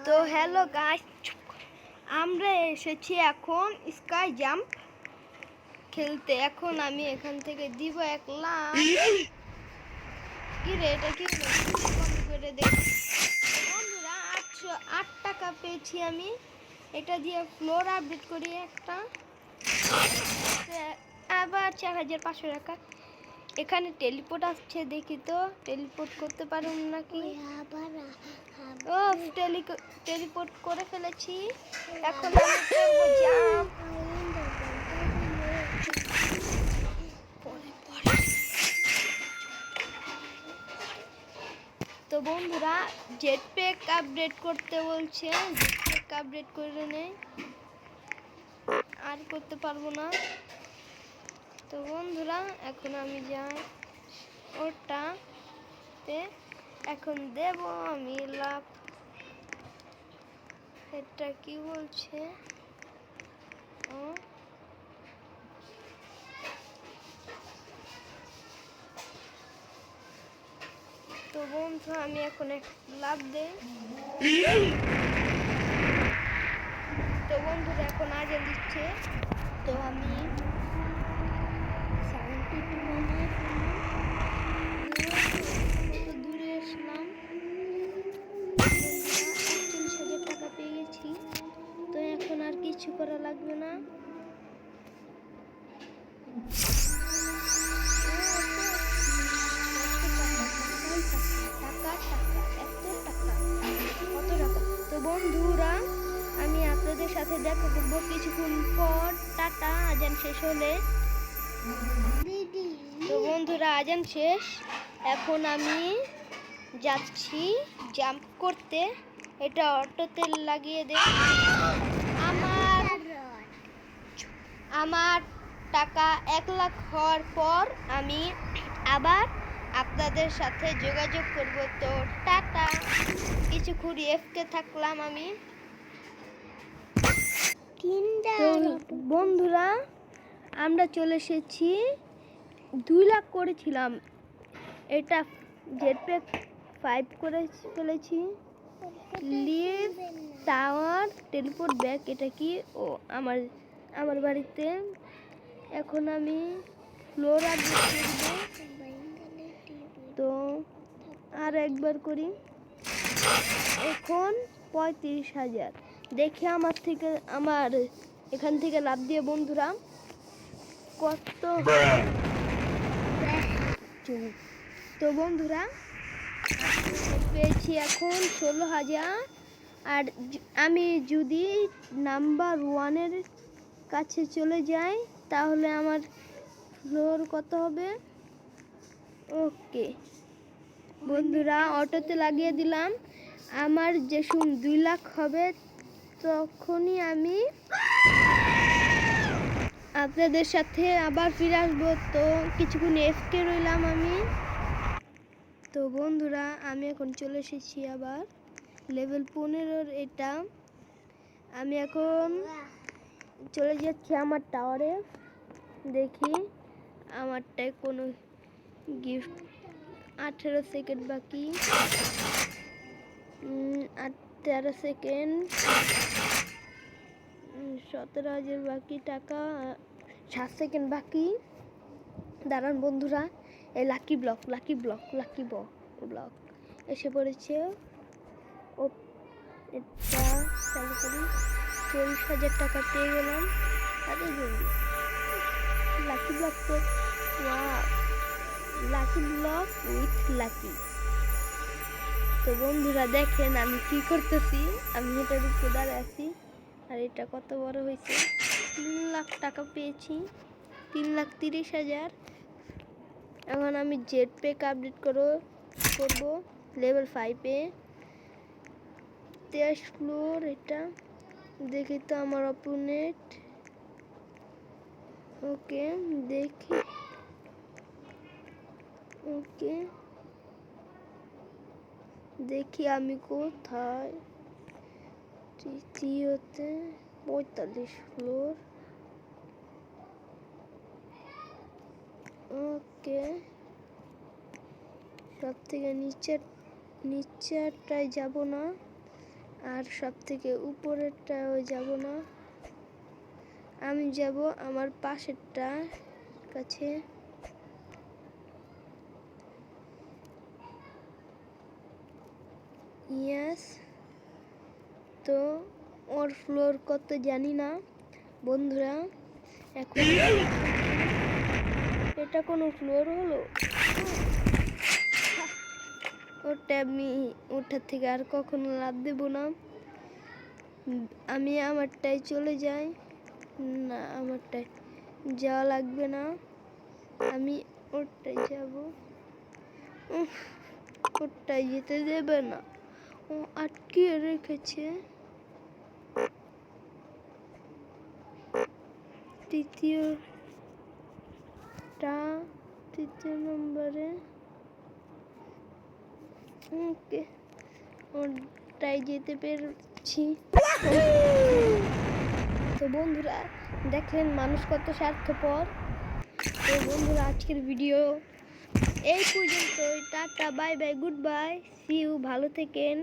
তো hello guys, আমরা এসেছি এখন স্কাই জাম্প খেলতে। এখন আমি এখান থেকে দিব এক লাখ। কি রে, এটা কি করে দেখ বন্ধুরা, 808 টাকা পেয়েছি আমি। এটা দিয়ে ফ্লোর আপডেট করি একটা, আবার 4500 টাকা। এখানে টেলিপোর্ট আসছে, দেখি তো টেলিপোর্ট করতে পারুন নাকি। ও টেলিপোর্ট করে ফেলেছি। এখন আমি করবো জাম্প। তো বন্ধুরা, জেট প্যাক আপডেট করতে বলছে, জেট প্যাক আপডেট করে নেই, আর করতে পারবো না। তো বন্ধুরা, এখন আমি যাই ওটাতে, এখন দেব আমি লাভ। এটা কি বলছে? তো বন্ধু, আমি এখন লাভ দেই। তো বন্ধুরা, এখন আগে দিচ্ছে। তো আমি দূরে আসলাম, 41,000 টাকা পেয়ে গেছি। তো এখন আর কিছু করা লাগবে না। তো বন্ধুরা, আমি আপনাদের সাথে দেখা করবো কিছুক্ষণ পর। টাটা, আজান শেষ হলে। তো বন্ধুরা, আজান শেষ, এখন আমি যাচ্ছি জাম্প করতে। এটা অটোতে লাগিয়ে দে। আমার টাকা 1 লাখ হওয়ার পর আমি আবার আপনাদের সাথে যোগাযোগ করব। তো টাটা, কিছুক্ষণ এফকে থাকলাম আমি। তো বন্ধুরা, আমরা চলে এসেছি। 2 লাখ করেছিলাম, এটা জেটপ্যাক 5 করে ফেলেছি। লিভ টাওয়ার টেলিপোর্ট ব্যাক, এটা কি? ও আমার বাড়িতে। এখন আমি ফ্লোর আপডেট করব। তো আর একবার করি। এখন 35,000। দেখি আমার এখান থেকে লাভ দিয়ে বন্ধুরা কত। তো বন্ধুরা, পেয়েছি এখন 16,000। আর আমি যদি নাম্বার 1-এর কাছে চলে যাই, তাহলে আমার ফ্লোর কত হবে? ওকে বন্ধুরা, অটোতে লাগিয়ে দিলাম। আমার যখন 2 লাখ হবে, তখনই আমি আপনাদের সাথে আবার ফিরে আসবো। তো কিছুক্ষণ এফকে রইলাম আমি। তো বন্ধুরা, আমি এখন চলে এসেছি আবার লেভেল 15-র। এটা আমি এখন চলে যাচ্ছি আমার টাওয়ারে। দেখি আমারটায় কোনো গিফট। 18 সেকেন্ড বাকি, 13 সেকেন্ড, 17,000 বাকি টাকা, 7 সেকেন্ড বাকি। দাঁড়ান বন্ধুরা, এই লাকি ব্লক এসে পড়েছে। ও এটা চালু করি। 40,000 টাকা পেয়ে গেলাম। আরে জলদি লাকি ব্লক, তো লাকি ব্লক উইথ লাকি। তো বন্ধুরা, দেখেন আমি কি করতেছি। আমি এটার উপরে দাঁড়িয়ে আছি, আর এটা কত বড় হয়েছে। 3 লাখ টাকা পেয়েছি, 3,30,000। এখন আমি জেট প্যাক আপডেট করব লেভেল 5-এ। 23 ফ্লোর। এটা দেখি তো আমার অপোনেন্ট। ওকে, দেখি। ওকে, দেখি আমি কোথায়। তৃতীয়তে 45 ফ্লোর। ওকে, সব থেকে নিচেরটায় যাব না, আর সব থেকে উপরেরটাও যাব না, আমি যাব আমার পাশেরটা কাছে। ইয়েস, তো ওর ফ্লোর কত জানি না বন্ধুরা। এখন এটা কোনো ফ্লোর হলো? ওটা আমি ওটার থেকে আর কখনো লাভ দেব না। আমি আমারটাই চলে যাই। না, আমারটাই যাওয়া লাগবে না, আমি ওরটাই যাব। ওরটাই যেতে দেবে না, ও আটকে রেখেছে। তৃতীয় নম্বরে ওকে, ওটাই যেতে পেরেছি। তো বন্ধুরা দেখলেন মানুষ কত স্বার্থপর। তো বন্ধুরা আজকের ভিডিও এই পর্যন্তই। টাটা, bye bye, good bye, see you, ভালো থেকেন।